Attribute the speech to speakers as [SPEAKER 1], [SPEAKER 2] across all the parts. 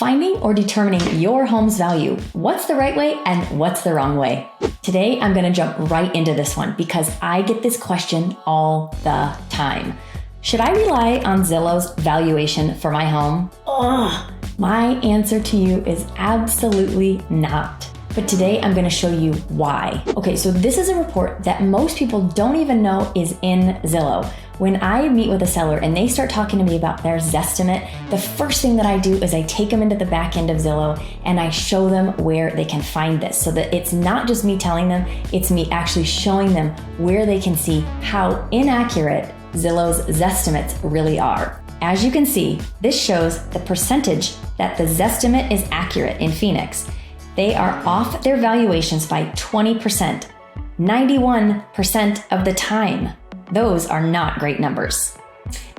[SPEAKER 1] finding or determining your home's value. What's the right way and what's the wrong way? Today, I'm going to jump right into this one because I get this question all the time. Should I rely on Zillow's valuation for my home? My answer to you is absolutely not. But today I'm going to show you why. Okay, so this is a report that most people don't even know is in Zillow. When I meet with a seller and they start talking to me about their Zestimate, the first thing that I do is I take them into the back end of Zillow and I show them where they can find this so that it's not just me telling them, it's me actually showing them where they can see how inaccurate Zillow's Zestimates really are. As you can see, this shows the percentage that the Zestimate is accurate in Phoenix. They are off their valuations by 20%, 91% of the time. Those are not great numbers.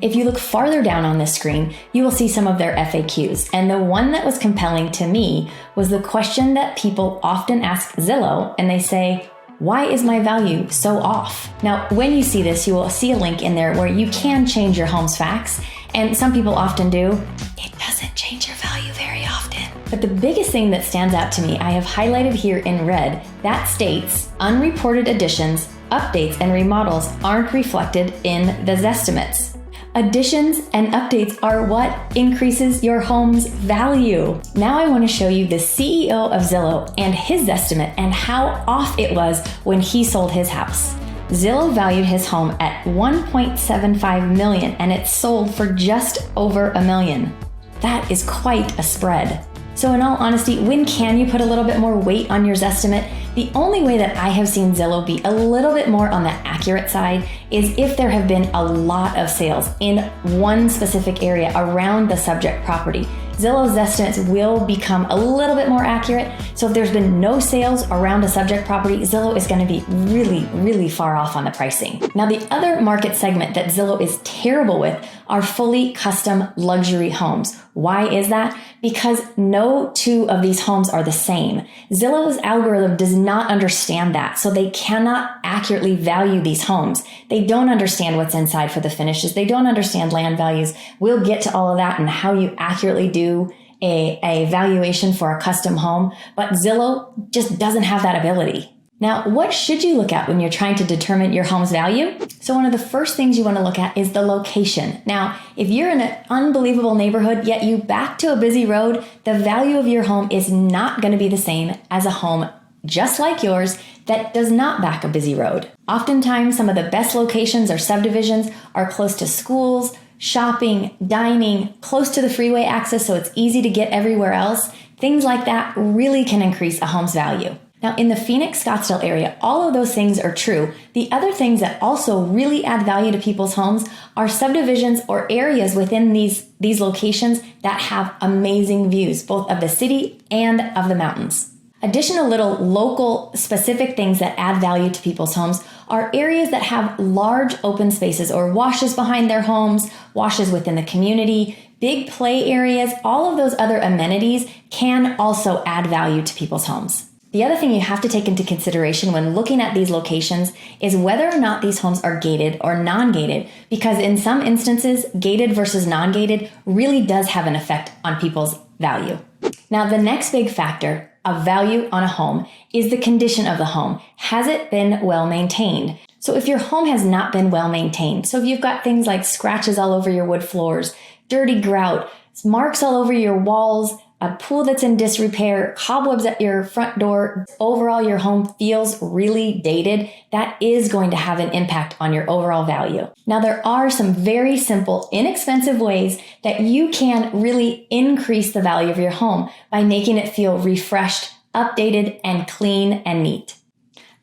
[SPEAKER 1] If you look farther down on this screen, you will see some of their FAQs. And the one that was compelling to me was the question that people often ask Zillow, and they say, why is my value so off? Now, when you see this, you will see a link in there where you can change your home's facts. And some people often do. It doesn't change your value very often. But the biggest thing that stands out to me, I have highlighted here in red, that states unreported additions, updates, and remodels aren't reflected in the Zestimates. Additions and updates are what increases your home's value. Now I want to show you the CEO of Zillow and his estimate and how off it was when he sold his house. Zillow valued his home at $1.75 million and it sold for just over $1 million. That is quite a spread. So in all honesty, when can you put a little bit more weight on your Zestimate? The only way that I have seen Zillow be a little bit more on the accurate side is if there have been a lot of sales in one specific area around the subject property. Zillow's estimates will become a little bit more accurate. So if there's been no sales around a subject property, Zillow is going to be really, really far off on the pricing. Now, the other market segment that Zillow is terrible with are fully custom luxury homes. Why is that? Because no two of these homes are the same. Zillow's algorithm does not understand that, so they cannot accurately value these homes. They don't understand what's inside for the finishes. They don't understand land values. We'll get to all of that and how you accurately do a valuation for a custom home, but Zillow just doesn't have that ability. Now, what should you look at when you're trying to determine your home's value? So one of the first things you want to look at is the location. Now, if you're in an unbelievable neighborhood, yet you back to a busy road, the value of your home is not going to be the same as a home just like yours that does not back a busy road. Oftentimes, some of the best locations or subdivisions are close to schools, shopping, dining, close to the freeway access so it's easy to get everywhere else. Things like that really can increase a home's value. Now, in the Phoenix, Scottsdale area, all of those things are true. The other things that also really add value to people's homes are subdivisions or areas within these locations that have amazing views, both of the city and of the mountains. Additional little local specific things that add value to people's homes are areas that have large open spaces or washes behind their homes, washes within the community, big play areas. All of those other amenities can also add value to people's homes. The other thing you have to take into consideration when looking at these locations is whether or not these homes are gated or non-gated, because in some instances, gated versus non-gated really does have an effect on people's value. Now, the next big factor of value on a home is the condition of the home. Has it been well maintained? So if your home has not been well maintained, so if you've got things like scratches all over your wood floors, dirty grout, marks all over your walls, a pool that's in disrepair, cobwebs at your front door, overall your home feels really dated, that is going to have an impact on your overall value. Now, there are some very simple, inexpensive ways that you can really increase the value of your home by making it feel refreshed, updated, and clean and neat.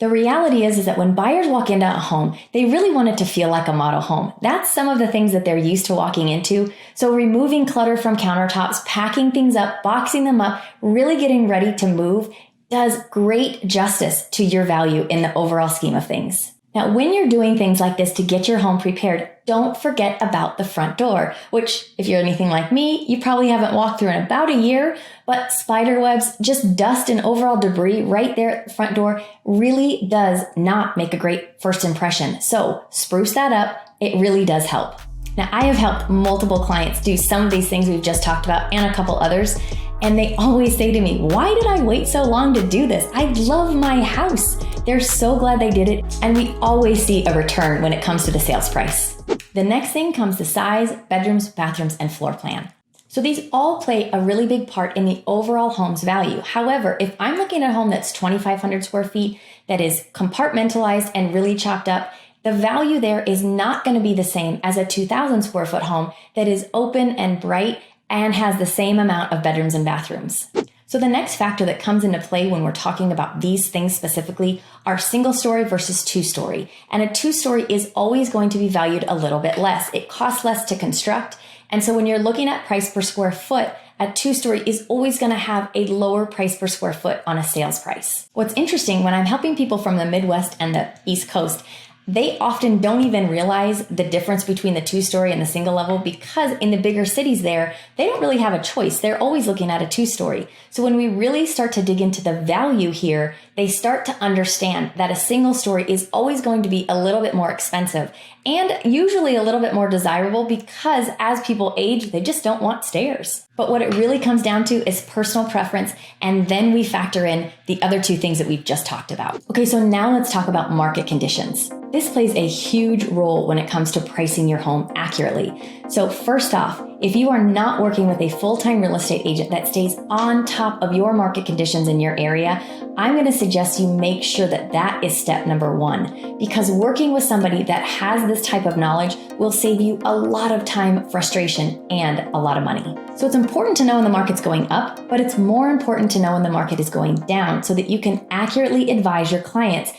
[SPEAKER 1] The reality is that when buyers walk into a home, they really want it to feel like a model home. That's some of the things that they're used to walking into. So removing clutter from countertops, packing things up, boxing them up, really getting ready to move does great justice to your value in the overall scheme of things. Now, when you're doing things like this to get your home prepared, don't forget about the front door, which if you're anything like me, you probably haven't walked through in about a year, but spider webs, just dust and overall debris right there at the front door really does not make a great first impression. So spruce that up. It really does help. Now, I have helped multiple clients do some of these things we've just talked about and a couple others. And they always say to me, why did I wait so long to do this? I love my house. They're so glad they did it. And we always see a return when it comes to the sales price. The next thing comes to size, bedrooms, bathrooms, and floor plan. So these all play a really big part in the overall home's value. However, if I'm looking at a home that's 2,500 square feet, that is compartmentalized and really chopped up, the value there is not going to be the same as a 2,000 square foot home that is open and bright and has the same amount of bedrooms and bathrooms. So the next factor that comes into play when we're talking about these things specifically are single story versus two story. And a two story is always going to be valued a little bit less. It costs less to construct. And so when you're looking at price per square foot, a two story is always going to have a lower price per square foot on a sales price. What's interesting, when I'm helping people from the Midwest and the East Coast, they often don't even realize the difference between the two-story and the single level, because in the bigger cities there, they don't really have a choice. They're always looking at a two-story. So when we really start to dig into the value here, they start to understand that a single story is always going to be a little bit more expensive and usually a little bit more desirable, because as people age, they just don't want stairs. But what it really comes down to is personal preference, and then we factor in the other two things that we've just talked about. Okay, so now let's talk about market conditions. This plays a huge role when it comes to pricing your home accurately. So first off, if you are not working with a full-time real estate agent that stays on top of your market conditions in your area, I'm going to suggest you make sure that that is step number one, because working with somebody that has this type of knowledge will save you a lot of time, frustration, and a lot of money. So it's important to know when the market's going up, but it's more important to know when the market is going down so that you can accurately advise your clients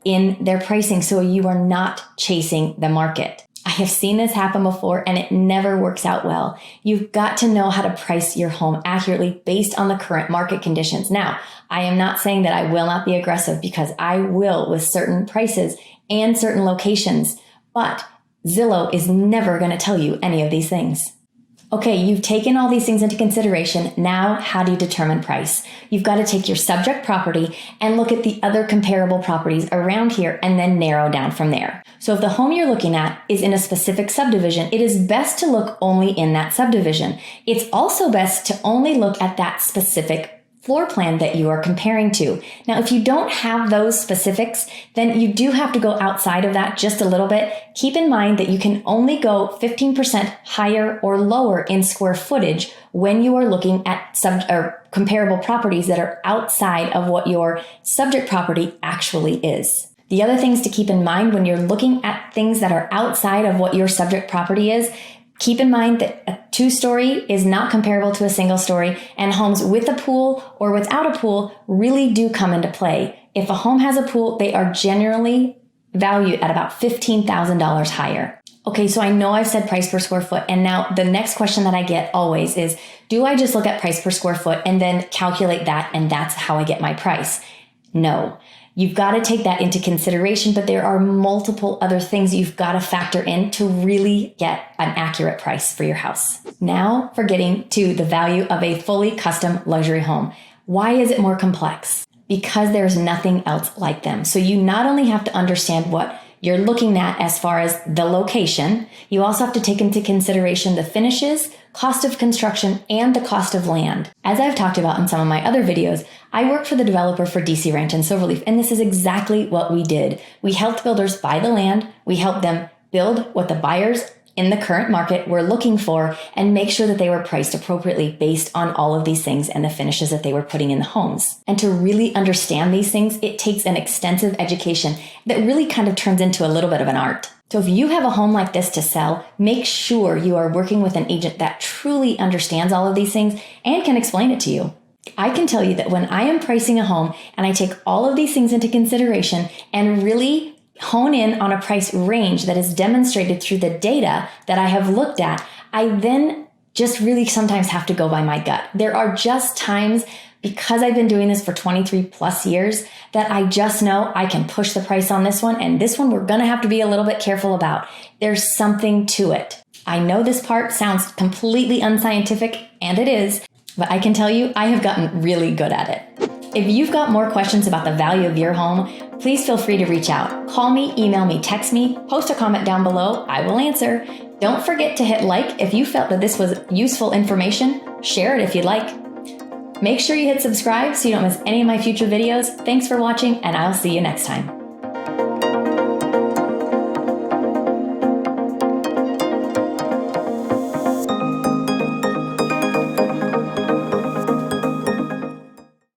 [SPEAKER 1] in their pricing so you are not chasing the market. I have seen this happen before and it never works out well. You've got to know how to price your home accurately based on the current market conditions. Now, I am not saying that I will not be aggressive, because I will with certain prices and certain locations, but Zillow is never going to tell you any of these things. Okay, you've taken all these things into consideration. Now, how do you determine price? You've got to take your subject property and look at the other comparable properties around here and then narrow down from there. So if the home you're looking at is in a specific subdivision, it is best to look only in that subdivision. It's also best to only look at that specific floor plan that you are comparing to. Now, if you don't have those specifics, then you do have to go outside of that just a little bit. Keep in mind that you can only go 15% higher or lower in square footage when you are looking at comparable properties that are outside of what your subject property actually is. The other things to keep in mind when you're looking at things that are outside of what your subject property is, keep in mind that a two-story is not comparable to a single story, and homes with a pool or without a pool really do come into play. If a home has a pool, they are generally valued at about $15,000 higher. Okay, so I know I've said price per square foot, and now the next question that I get always is, do I just look at price per square foot and then calculate that and that's how I get my price? No. You've got to take that into consideration, but there are multiple other things you've got to factor in to really get an accurate price for your house. Now for getting to the value of a fully custom luxury home. Why is it more complex? Because there's nothing else like them. So you not only have to understand what you're looking at as far as the location, you also have to take into consideration the finishes, cost of construction, and the cost of land. As I've talked about in some of my other videos, I worked for the developer for DC Ranch and Silverleaf, and this is exactly what we did. We helped builders buy the land, we helped them build what the buyers in the current market were looking for, and make sure that they were priced appropriately based on all of these things and the finishes that they were putting in the homes. And to really understand these things, it takes an extensive education that really kind of turns into a little bit of an art. So if you have a home like this to sell, make sure you are working with an agent that truly understands all of these things and can explain it to you. I can tell you that when I am pricing a home and I take all of these things into consideration and really hone in on a price range that is demonstrated through the data that I have looked at, I then just really sometimes have to go by my gut. There are just times, because I've been doing this for 23 plus years, that I just know I can push the price on this one, and this one we're going to have to be a little bit careful about. There's something to it. I know this part sounds completely unscientific, and it is, but I can tell you I have gotten really good at it. If you've got more questions about the value of your home, please feel free to reach out. Call me, email me, text me, post a comment down below. I will answer. Don't forget to hit like if you felt that this was useful information. Share it if you'd like. Make sure you hit subscribe so you don't miss any of my future videos. Thanks for watching, and I'll see you next time.